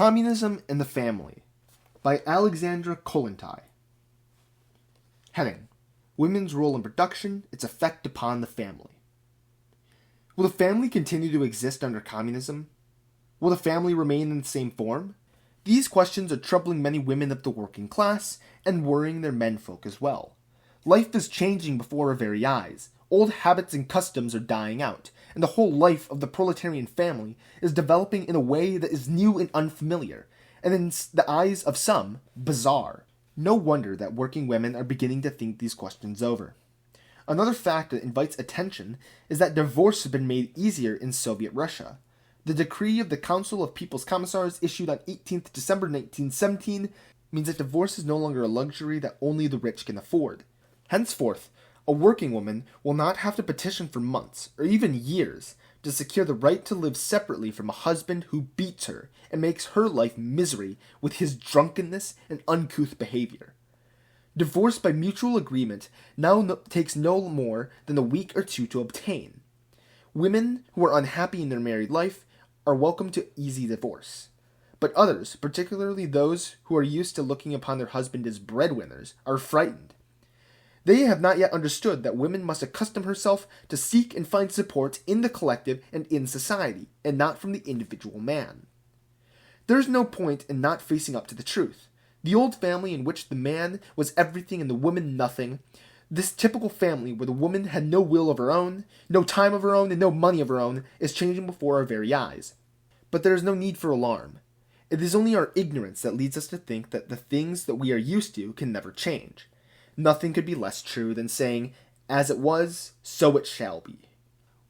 Communism and the Family by Alexandra Kollontai. Heading: Women's Role in Production, Its Effect upon the Family. Will the family continue to exist under communism? Will the family remain in the same form? These questions are troubling many women of the working class and worrying their menfolk as well. Life is changing before our very eyes. Old habits and customs are dying out, and the whole life of the proletarian family is developing in a way that is new and unfamiliar, and in the eyes of some, bizarre. No wonder that working women are beginning to think these questions over. Another fact that invites attention is that divorce has been made easier in Soviet Russia. The decree of the Council of People's Commissars issued on 18th December 1917 means that divorce is no longer a luxury that only the rich can afford. Henceforth, a working woman will not have to petition for months, or even years, to secure the right to live separately from a husband who beats her and makes her life misery with his drunkenness and uncouth behavior. Divorce by mutual agreement now takes no more than a week or two to obtain. Women who are unhappy in their married life are welcome to easy divorce. But others, particularly those who are used to looking upon their husband as breadwinners, are frightened. They have not yet understood that women must accustom herself to seek and find support in the collective and in society, and not from the individual man. There is no point in not facing up to the truth. The old family in which the man was everything and the woman nothing, this typical family where the woman had no will of her own, no time of her own, and no money of her own, is changing before our very eyes. But there is no need for alarm. It is only our ignorance that leads us to think that the things that we are used to can never change. Nothing could be less true than saying, as it was, so it shall be.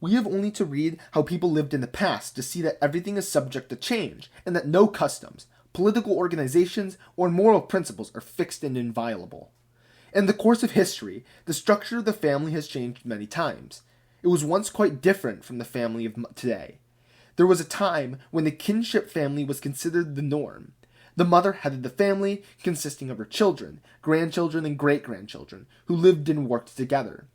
We have only to read how people lived in the past to see that everything is subject to change, and that no customs, political organizations, or moral principles are fixed and inviolable. In the course of history, the structure of the family has changed many times. It was once quite different from the family of today. There was a time when the kinship family was considered the norm. The mother headed the family, consisting of her children, grandchildren, and great-grandchildren, who lived and worked together.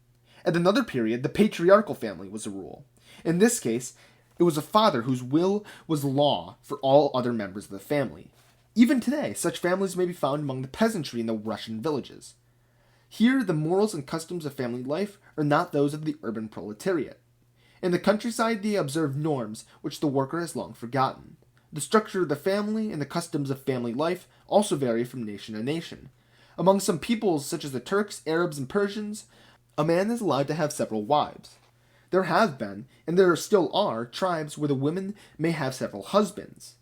At another period, the patriarchal family was the rule. In this case, it was a father whose will was law for all other members of the family. Even today, such families may be found among the peasantry in the Russian villages. Here, the morals and customs of family life are not those of the urban proletariat. In the countryside, they observe norms which the worker has long forgotten. The structure of the family and the customs of family life also vary from nation to nation. Among some peoples, such as the Turks, Arabs, and Persians, a man is allowed to have several wives. There have been, and there still are, tribes where the women may have several husbands.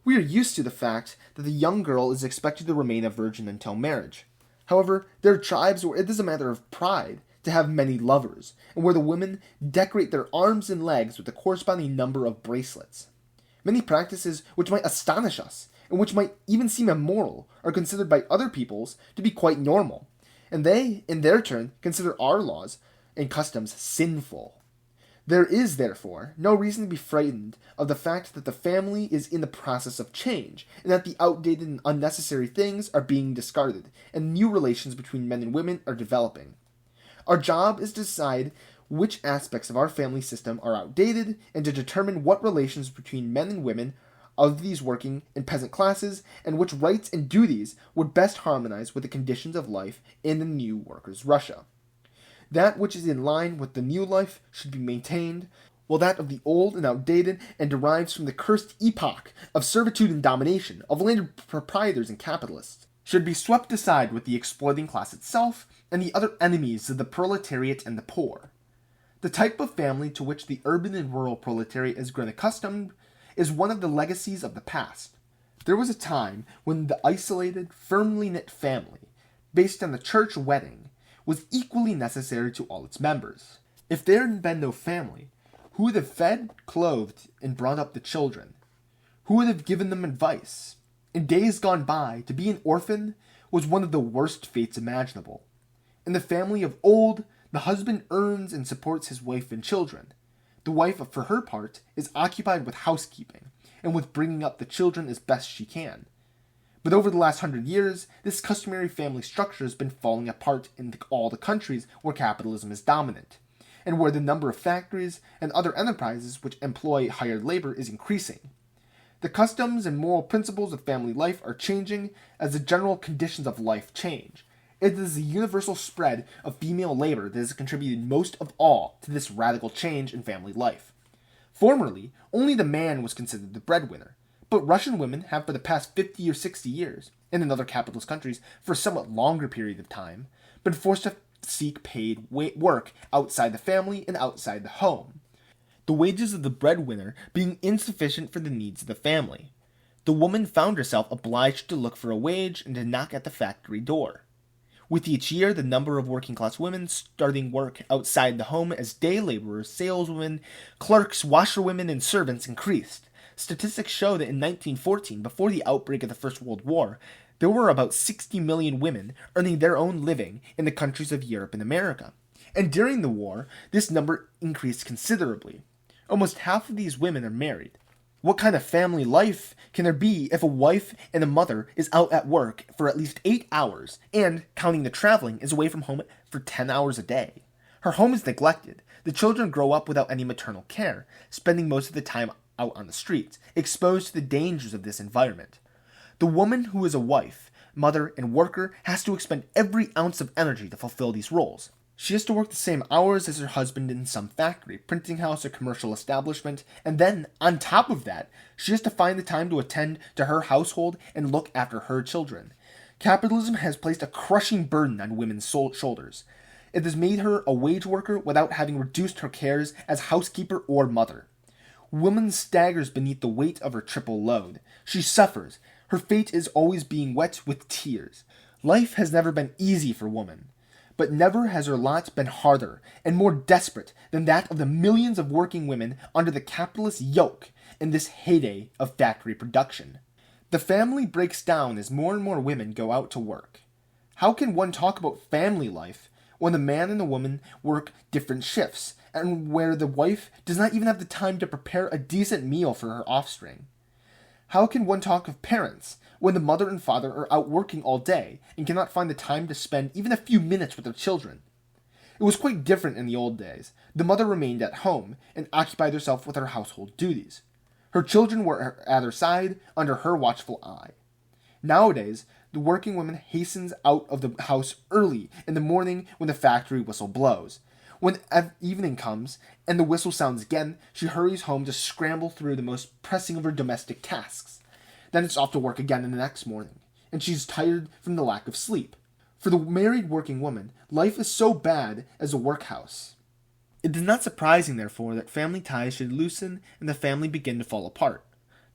We are used to the fact that the young girl is expected to remain a virgin until marriage. However, there are tribes where it is a matter of pride to have many lovers, and where the women decorate their arms and legs with the corresponding number of bracelets. Many practices which might astonish us, and which might even seem immoral, are considered by other peoples to be quite normal, and they, in their turn, consider our laws and customs sinful. There is, therefore, no reason to be frightened of the fact that the family is in the process of change, and that the outdated and unnecessary things are being discarded, and new relations between men and women are developing. Our job is to decide which aspects of our family system are outdated, and to determine what relations between men and women of these working and peasant classes, and which rights and duties would best harmonize with the conditions of life in the new workers' Russia. That which is in line with the new life should be maintained, while that of the old and outdated and derives from the cursed epoch of servitude and domination of landed proprietors and capitalists should be swept aside with the exploiting class itself and the other enemies of the proletariat and the poor. The type of family to which the urban and rural proletariat has grown accustomed is one of the legacies of the past. There was a time when the isolated, firmly knit family, based on the church wedding, was equally necessary to all its members. If there had been no family, who would have fed, clothed, and brought up the children? Who would have given them advice? In days gone by, to be an orphan was one of the worst fates imaginable. In the family of old, the husband earns and supports his wife and children. The wife, for her part, is occupied with housekeeping, and with bringing up the children as best she can. But over the last 100 years, this customary family structure has been falling apart in all the countries where capitalism is dominant, and where the number of factories and other enterprises which employ hired labor is increasing. The customs and moral principles of family life are changing as the general conditions of life change. It is the universal spread of female labor that has contributed most of all to this radical change in family life. Formerly, only the man was considered the breadwinner, but Russian women have for the past 50 or 60 years, and in other capitalist countries for a somewhat longer period of time, been forced to seek paid work outside the family and outside the home, the wages of the breadwinner being insufficient for the needs of the family. The woman found herself obliged to look for a wage and to knock at the factory door. With each year, the number of working-class women starting work outside the home as day laborers, saleswomen, clerks, washerwomen, and servants increased. Statistics show that in 1914, before the outbreak of the First World War, there were about 60 million women earning their own living in the countries of Europe and America. And during the war, this number increased considerably. Almost half of these women are married. What kind of family life can there be if a wife and a mother is out at work for at least 8 hours and, counting the traveling, is away from home for 10 hours a day? Her home is neglected. The children grow up without any maternal care, spending most of the time out on the streets, exposed to the dangers of this environment. The woman who is a wife, mother, and worker has to expend every ounce of energy to fulfill these roles. She has to work the same hours as her husband in some factory, printing house, or commercial establishment, and then, on top of that, she has to find the time to attend to her household and look after her children. Capitalism has placed a crushing burden on women's shoulders. It has made her a wage worker without having reduced her cares as housekeeper or mother. Woman staggers beneath the weight of her triple load. She suffers. Her fate is always being wet with tears. Life has never been easy for woman. But never has her lot been harder and more desperate than that of the millions of working women under the capitalist yoke in this heyday of factory production. The family breaks down as more and more women go out to work. How can one talk about family life when the man and the woman work different shifts, and where the wife does not even have the time to prepare a decent meal for her offspring? How can one talk of parents when the mother and father are out working all day and cannot find the time to spend even a few minutes with their children? It was quite different in the old days. The mother remained at home and occupied herself with her household duties. Her children were at her side under her watchful eye. Nowadays, the working woman hastens out of the house early in the morning when the factory whistle blows. When evening comes and the whistle sounds again, she hurries home to scramble through the most pressing of her domestic tasks. Then it's off to work again in the next morning, and she's tired from the lack of sleep. For the married working woman, life is so bad as a workhouse. It is not surprising, therefore, that family ties should loosen and the family begin to fall apart.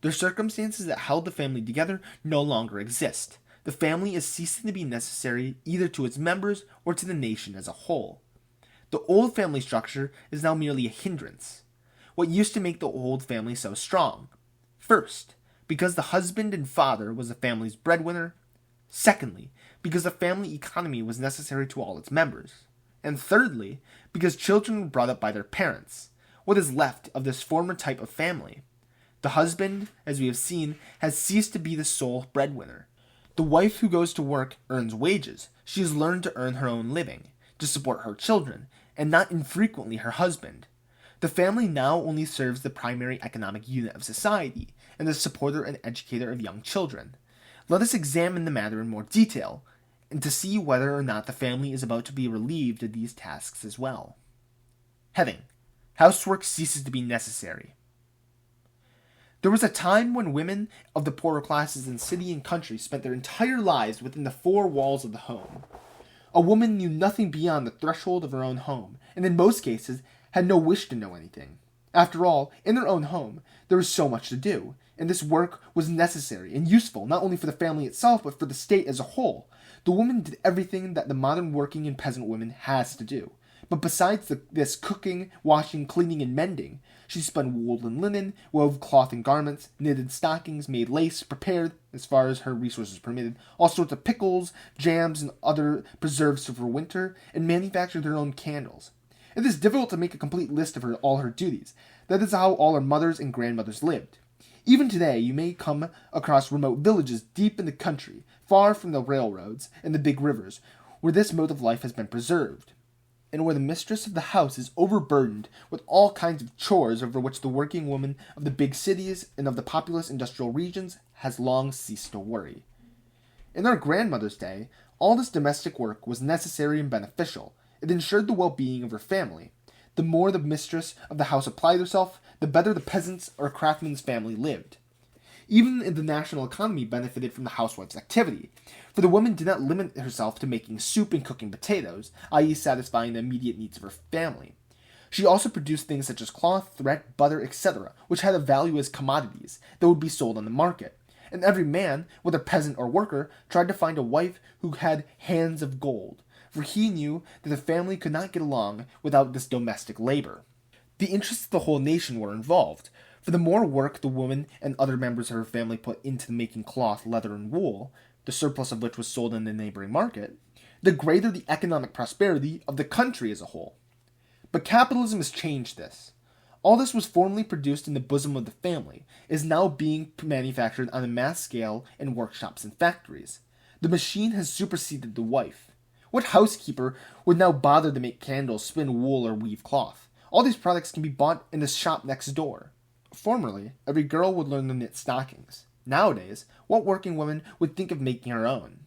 The circumstances that held the family together no longer exist. The family is ceasing to be necessary either to its members or to the nation as a whole. The old family structure is now merely a hindrance. What used to make the old family so strong? First, because the husband and father was the family's breadwinner. Secondly, because the family economy was necessary to all its members. And thirdly, because children were brought up by their parents. What is left of this former type of family? The husband, as we have seen, has ceased to be the sole breadwinner. The wife who goes to work earns wages. She has learned to earn her own living, to support her children, and not infrequently her husband. The family now only serves the primary economic unit of society, and the supporter and educator of young children. Let us examine the matter in more detail, and to see whether or not the family is about to be relieved of these tasks as well. Heading: Housework ceases to be necessary. There was a time when women of the poorer classes in city and country spent their entire lives within the four walls of the home. A woman knew nothing beyond the threshold of her own home, and in most cases had no wish to know anything. After all, in their own home, there was so much to do, and this work was necessary and useful not only for the family itself, but for the state as a whole. The woman did everything that the modern working and peasant woman has to do. But besides this cooking, washing, cleaning, and mending, she spun wool and linen, wove cloth and garments, knitted stockings, made lace, prepared, as far as her resources permitted, all sorts of pickles, jams, and other preserves for winter, and manufactured her own candles. It is difficult to make a complete list of all her duties. That is how all our mothers and grandmothers lived. Even today, you may come across remote villages deep in the country, far from the railroads and the big rivers, where this mode of life has been preserved. and where the mistress of the house is overburdened with all kinds of chores over which the working woman of the big cities and of the populous industrial regions has long ceased to worry. In our grandmother's day, all this domestic work was necessary and beneficial. It ensured the well-being of her family. The more the mistress of the house applied herself, the better the peasant's or craftsman's family lived. Even the national economy benefited from the housewife's activity, for the woman did not limit herself to making soup and cooking potatoes, i.e. satisfying the immediate needs of her family. She also produced things such as cloth, thread, butter, etc., which had a value as commodities that would be sold on the market. And every man, whether peasant or worker, tried to find a wife who had hands of gold, for he knew that the family could not get along without this domestic labor. The interests of the whole nation were involved, for the more work the woman and other members of her family put into making cloth, leather, and wool, the surplus of which was sold in the neighboring market, the greater the economic prosperity of the country as a whole. But capitalism has changed this. All this was formerly produced in the bosom of the family is now being manufactured on a mass scale in workshops and factories. The machine has superseded the wife. What housekeeper would now bother to make candles, spin wool, or weave cloth? All these products can be bought in the shop next door. Formerly, every girl would learn to knit stockings. Nowadays, what working woman would think of making her own?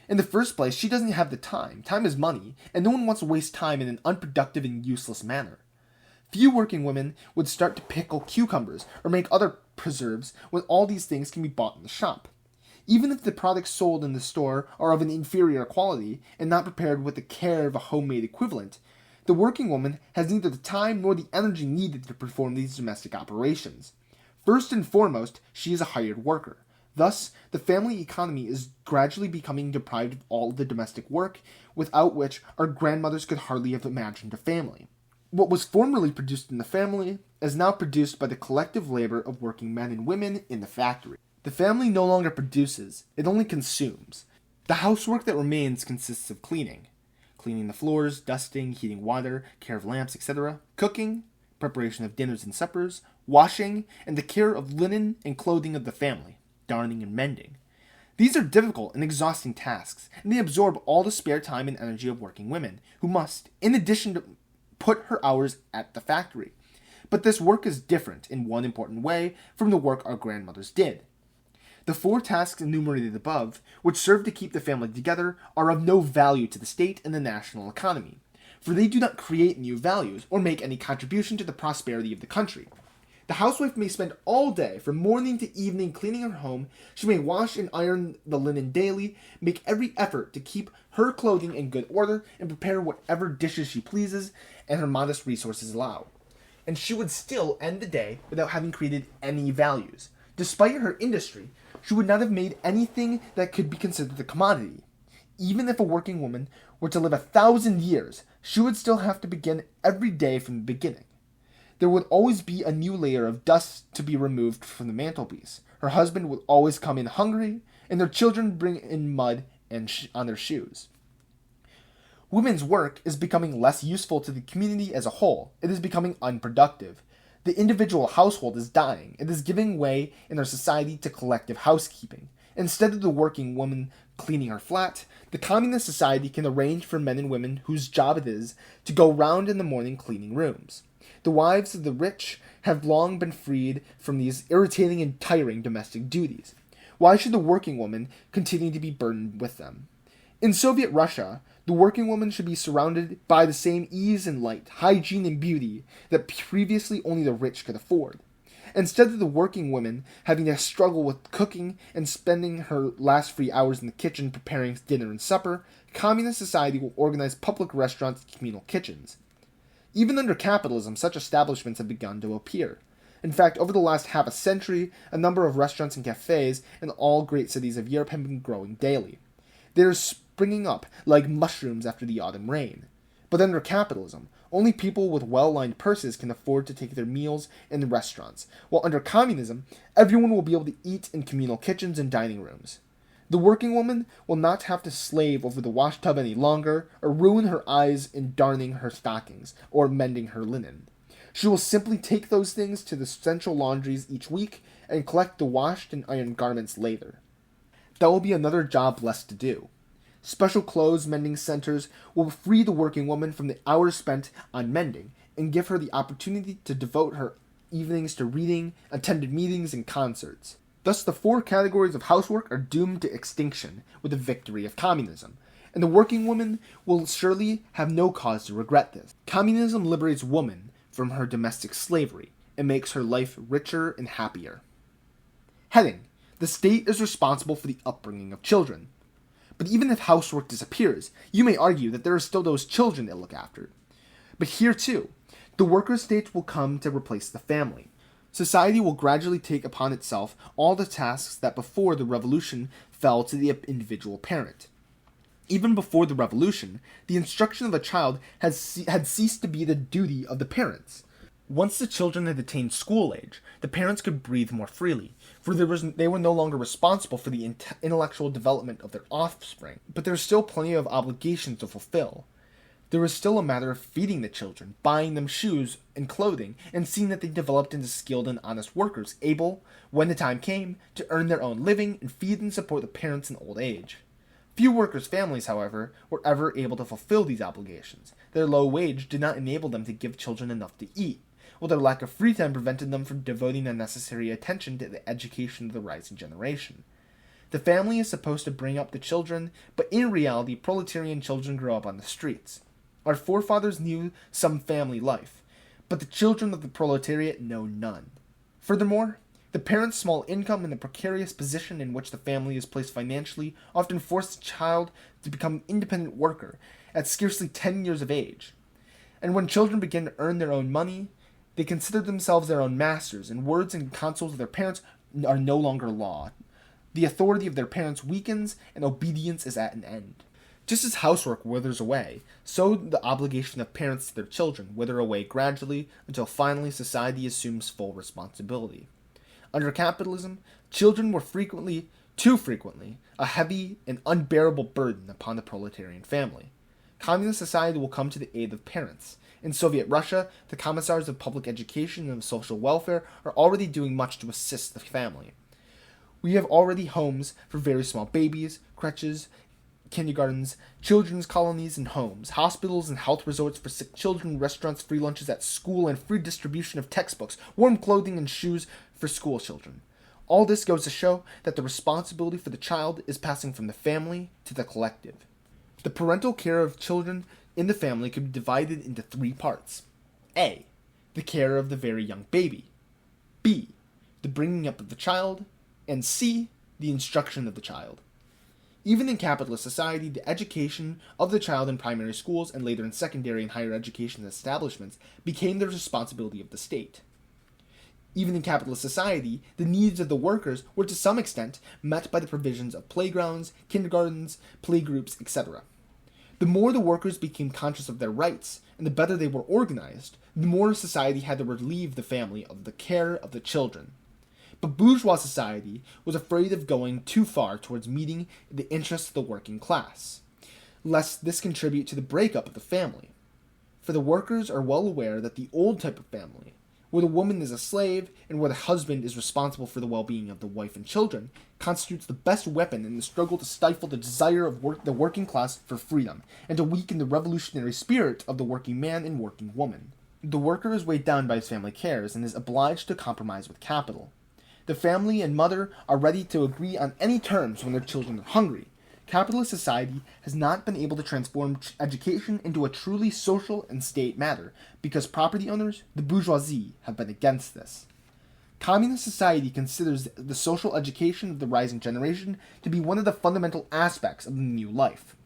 In the first place, she doesn't have the time. Time is money, and no one wants to waste time in an unproductive and useless manner. Few working women would start to pickle cucumbers or make other preserves when all these things can be bought in the shop. Even if the products sold in the store are of an inferior quality and not prepared with the care of a homemade equivalent, the working woman has neither the time nor the energy needed to perform these domestic operations. First and foremost, she is a hired worker. Thus, the family economy is gradually becoming deprived of all the domestic work, without which our grandmothers could hardly have imagined a family. What was formerly produced in the family is now produced by the collective labor of working men and women in the factory. The family no longer produces, it only consumes. The housework that remains consists of cleaning the floors, dusting, heating water, care of lamps, etc., cooking, preparation of dinners and suppers, washing, and the care of linen and clothing of the family, darning and mending. These are difficult and exhausting tasks, and they absorb all the spare time and energy of working women, who must, in addition to put her hours at the factory. But this work is different in one important way from the work our grandmothers did. The 4 tasks enumerated above, which serve to keep the family together, are of no value to the state and the national economy, for they do not create new values or make any contribution to the prosperity of the country. The housewife may spend all day, from morning to evening, cleaning her home. She may wash and iron the linen daily, make every effort to keep her clothing in good order, and prepare whatever dishes she pleases and her modest resources allow. And she would still end the day without having created any values. Despite her industry, she would not have made anything that could be considered a commodity. Even if a working woman were to live 1,000 years, she would still have to begin every day from the beginning. There would always be a new layer of dust to be removed from the mantelpiece. Her husband would always come in hungry, and their children bring in mud on their shoes. Women's work is becoming less useful to the community as a whole. It is becoming unproductive. The individual household is dying. It is giving way in our society to collective housekeeping. Instead of the working woman cleaning her flat, the communist society can arrange for men and women whose job it is to go round in the morning cleaning rooms. The wives of the rich have long been freed from these irritating and tiring domestic duties. Why should the working woman continue to be burdened with them? In Soviet Russia, the working woman should be surrounded by the same ease and light, hygiene and beauty that previously only the rich could afford. Instead of the working woman having to struggle with cooking and spending her last free hours in the kitchen preparing dinner and supper, communist society will organize public restaurants and communal kitchens. Even under capitalism, such establishments have begun to appear. In fact, over the last half a century, a number of restaurants and cafes in all great cities of Europe have been growing daily. They are springing up like mushrooms after the autumn rain. But under capitalism, only people with well-lined purses can afford to take their meals in the restaurants, while under communism, everyone will be able to eat in communal kitchens and dining rooms. The working woman will not have to slave over the washtub any longer, or ruin her eyes in darning her stockings, or mending her linen. She will simply take those things to the central laundries each week, and collect the washed and ironed garments later. That will be another job less to do. Special clothes mending centers will free the working woman from the hours spent on mending and give her the opportunity to devote her evenings to reading, attended meetings, and concerts. Thus, the four categories of housework are doomed to extinction with the victory of communism, and the working woman will surely have no cause to regret this. Communism liberates woman from her domestic slavery and makes her life richer and happier. Heading: the state is responsible for the upbringing of children. But even if housework disappears, you may argue that there are still those children to look after. But here too, the worker state will come to replace the family. Society will gradually take upon itself all the tasks that before the revolution fell to the individual parent. Even before the revolution, the instruction of a child had ceased to be the duty of the parents. Once the children had attained school age, the parents could breathe more freely, for they were no longer responsible for the intellectual development of their offspring. But there was still plenty of obligations to fulfill. There was still a matter of feeding the children, buying them shoes and clothing, and seeing that they developed into skilled and honest workers, able, when the time came, to earn their own living and feed and support the parents in old age. Few workers' families, however, were ever able to fulfill these obligations. Their low wage did not enable them to give children enough to eat, while their lack of free time prevented them from devoting the necessary attention to the education of the rising generation. The family is supposed to bring up the children, but in reality, proletarian children grow up on the streets. Our forefathers knew some family life, but the children of the proletariat know none. Furthermore, the parent's small income and the precarious position in which the family is placed financially often force the child to become an independent worker at scarcely 10 years of age. And when children begin to earn their own money, they consider themselves their own masters, and words and counsels of their parents are no longer law. The authority of their parents weakens, and obedience is at an end. Just as housework withers away, so the obligation of parents to their children wither away gradually until finally society assumes full responsibility. Under capitalism, children were too frequently, a heavy and unbearable burden upon the proletarian family. Communist society will come to the aid of parents. In Soviet Russia, the commissars of public education and of social welfare are already doing much to assist the family. We have already homes for very small babies, creches, kindergartens, children's colonies and homes, hospitals and health resorts for sick children, restaurants, free lunches at school, and free distribution of textbooks, warm clothing, and shoes for school children. All this goes to show that the responsibility for the child is passing from the family to the collective. The parental care of children in the family could be divided into three parts. A. The care of the very young baby. B. The bringing up of the child. And C. The instruction of the child. Even in capitalist society, the education of the child in primary schools and later in secondary and higher education establishments became the responsibility of the state. Even in capitalist society, the needs of the workers were to some extent met by the provisions of playgrounds, kindergartens, playgroups, etc. The more the workers became conscious of their rights, and the better they were organized, the more society had to relieve the family of the care of the children. But bourgeois society was afraid of going too far towards meeting the interests of the working class, lest this contribute to the breakup of the family. For the workers are well aware that the old type of family, where the woman is a slave and where the husband is responsible for the well-being of the wife and children, constitutes the best weapon in the struggle to stifle the desire of the working class for freedom, and to weaken the revolutionary spirit of the working man and working woman. The worker is weighed down by his family cares and is obliged to compromise with capital. The family and mother are ready to agree on any terms when their children are hungry. Capitalist society has not been able to transform education into a truly social and state matter because property owners, the bourgeoisie, have been against this. Communist society considers the social education of the rising generation to be one of the fundamental aspects of the new life.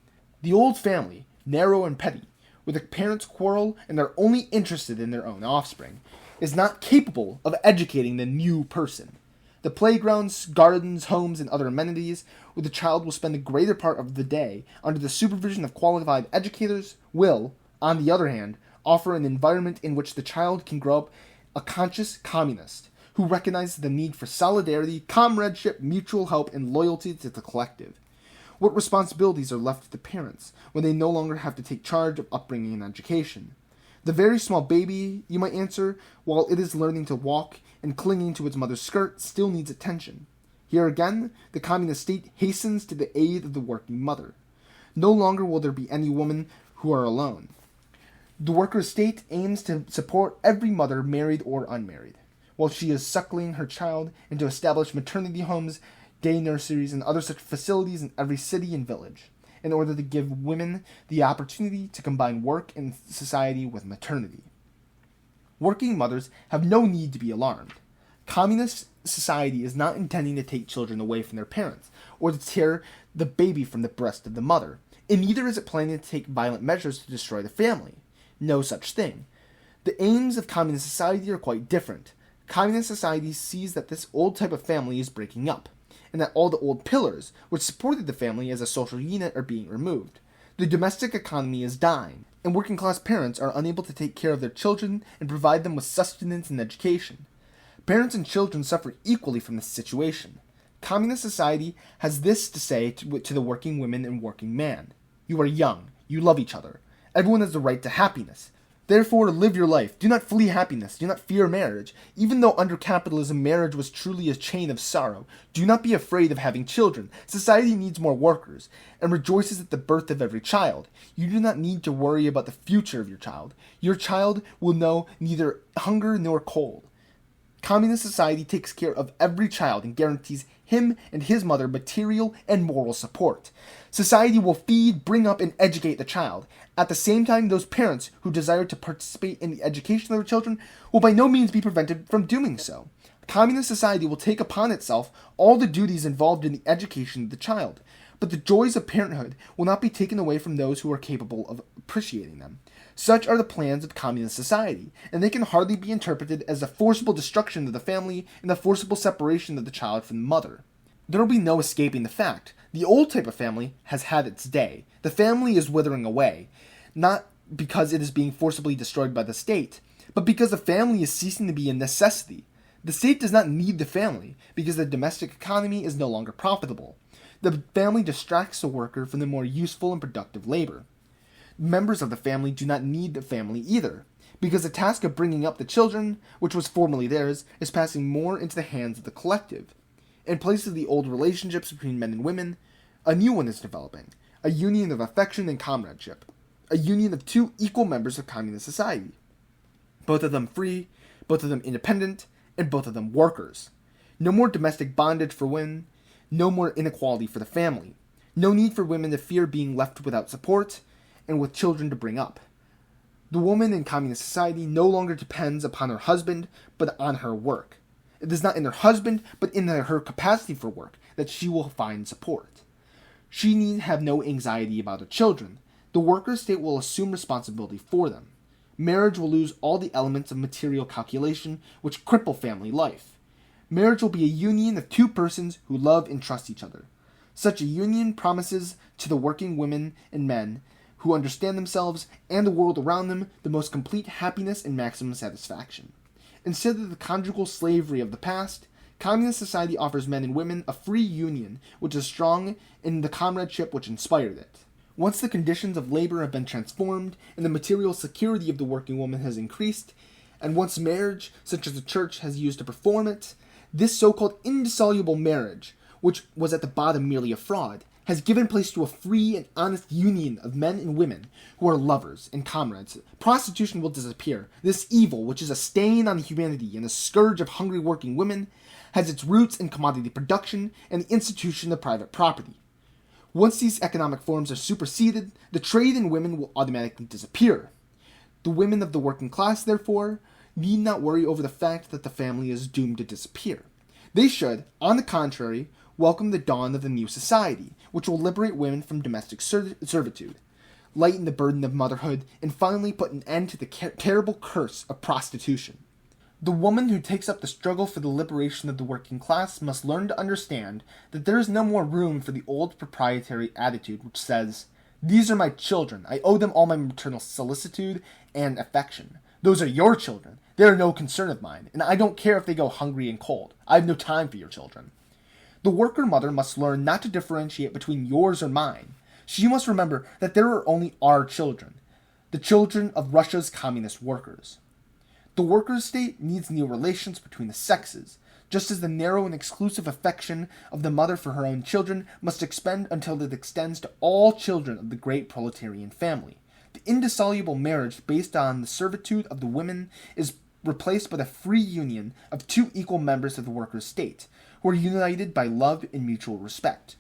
The old family, narrow and petty, where the parents quarrel and are only interested in their own offspring, is not capable of educating the new person. The playgrounds, gardens, homes, and other amenities, where the child will spend the greater part of the day under the supervision of qualified educators, will, on the other hand, offer an environment in which the child can grow up a conscious communist, who recognizes the need for solidarity, comradeship, mutual help, and loyalty to the collective. What responsibilities are left to the parents when they no longer have to take charge of upbringing and education? The very small baby, you might answer, while it is learning to walk and clinging to its mother's skirt, still needs attention. Here again, the communist state hastens to the aid of the working mother. No longer will there be any women who are alone. The worker state aims to support every mother, married or unmarried, while she is suckling her child, and to establish maternity homes, day nurseries, and other such facilities in every city and village, in order to give women the opportunity to combine work and society with maternity. Working mothers have no need to be alarmed. Communist society is not intending to take children away from their parents, or to tear the baby from the breast of the mother, and neither is it planning to take violent measures to destroy the family. No such thing. The aims of communist society are quite different. Communist society sees that this old type of family is breaking up, and that all the old pillars, which supported the family as a social unit, are being removed. The domestic economy is dying, and working class parents are unable to take care of their children and provide them with sustenance and education. Parents and children suffer equally from this situation. Communist society has this to say to the working women and working man: you are young, you love each other. Everyone has the right to happiness. Therefore, live your life. Do not flee happiness. Do not fear marriage. Even though under capitalism marriage was truly a chain of sorrow, do not be afraid of having children. Society needs more workers, and rejoices at the birth of every child. You do not need to worry about the future of your child. Your child will know neither hunger nor cold. Communist society takes care of every child and guarantees him and his mother material and moral support. Society will feed, bring up, and educate the child. At the same time, those parents who desire to participate in the education of their children will by no means be prevented from doing so. Communist society will take upon itself all the duties involved in the education of the child, but the joys of parenthood will not be taken away from those who are capable of appreciating them. Such are the plans of communist society, and they can hardly be interpreted as the forcible destruction of the family and the forcible separation of the child from the mother. There will be no escaping the fact. The old type of family has had its day. The family is withering away, not because it is being forcibly destroyed by the state, but because the family is ceasing to be a necessity. The state does not need the family, because the domestic economy is no longer profitable. The family distracts the worker from the more useful and productive labor. Members of the family do not need the family either, because the task of bringing up the children, which was formerly theirs, is passing more into the hands of the collective. In place of the old relationships between men and women, a new one is developing, a union of affection and comradeship, a union of two equal members of communist society, both of them free, both of them independent, and both of them workers. No more domestic bondage for women, no more inequality for the family, no need for women to fear being left without support, and with children to bring up. The woman in communist society no longer depends upon her husband, but on her work. It is not in her husband, but in her capacity for work, that she will find support. She need have no anxiety about her children. The worker state will assume responsibility for them. Marriage will lose all the elements of material calculation which cripple family life. Marriage will be a union of two persons who love and trust each other. Such a union promises to the working women and men who understand themselves and the world around them the most complete happiness and maximum satisfaction. Instead of the conjugal slavery of the past, communist society offers men and women a free union which is strong in the comradeship which inspired it. Once the conditions of labor have been transformed and the material security of the working woman has increased, and once marriage, such as the church has used to perform it, this so-called indissoluble marriage, which was at the bottom merely a fraud, has given place to a free and honest union of men and women who are lovers and comrades. Prostitution will disappear. This evil, which is a stain on humanity and a scourge of hungry working women, has its roots in commodity production and the institution of private property. Once these economic forms are superseded, the trade in women will automatically disappear. The women of the working class, therefore, need not worry over the fact that the family is doomed to disappear. They should, on the contrary, welcome the dawn of the new society, which will liberate women from domestic servitude, lighten the burden of motherhood, and finally put an end to the terrible curse of prostitution. The woman who takes up the struggle for the liberation of the working class must learn to understand that there is no more room for the old proprietary attitude which says, "These are my children, I owe them all my maternal solicitude and affection. Those are your children, they are no concern of mine, and I don't care if they go hungry and cold. I have no time for your children." The worker mother must learn not to differentiate between yours or mine. She must remember that there are only our children, the children of Russia's communist workers. The workers' state needs new relations between the sexes, just as the narrow and exclusive affection of the mother for her own children must expand until it extends to all children of the great proletarian family. The indissoluble marriage based on the servitude of the women is replaced by the free union of two equal members of the workers' state, who are united by love and mutual respect.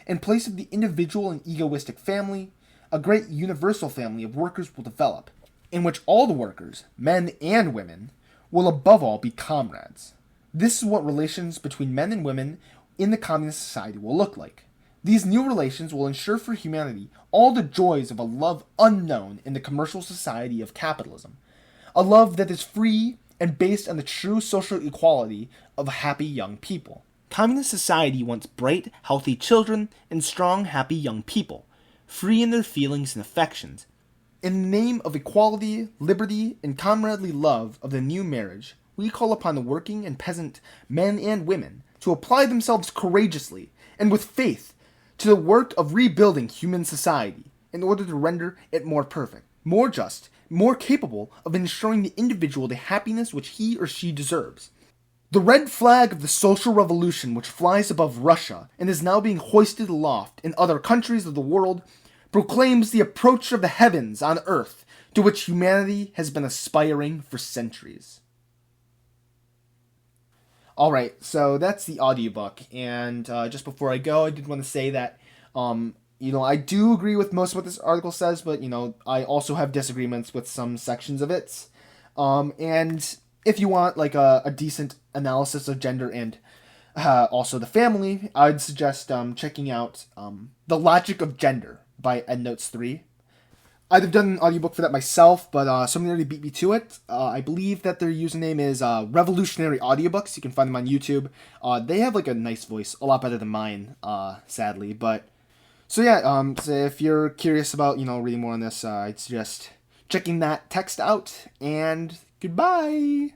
In place of the individual and egoistic family, a great universal family of workers will develop, in which all the workers, men and women, will above all be comrades. This is what relations between men and women in the communist society will look like. These new relations will ensure for humanity all the joys of a love unknown in the commercial society of capitalism, a love that is free and based on the true social equality of happy young people. Communist society wants bright, healthy children and strong, happy young people, free in their feelings and affections. In the name of equality, liberty, and comradely love of the new marriage, we call upon the working and peasant men and women to apply themselves courageously and with faith to the work of rebuilding human society in order to render it more perfect, more just, more capable of ensuring the individual the happiness which he or she deserves. The red flag of the social revolution which flies above Russia and is now being hoisted aloft in other countries of the world proclaims the approach of the heavens on earth to which humanity has been aspiring for centuries. Alright, so that's the audiobook, and just before I go, I did want to say that, I do agree with most of what this article says, but, I also have disagreements with some sections of it, and if you want, like, a decent analysis of gender and also the family, I'd suggest checking out The Logic of Gender by EndNotes 3. I'd have done an audiobook for that myself, but somebody already beat me to it. I believe that their username is Revolutionary Audiobooks. You can find them on YouTube. They have like a nice voice, a lot better than mine, sadly. But so if you're curious about reading more on this, I'd suggest checking that text out. And goodbye.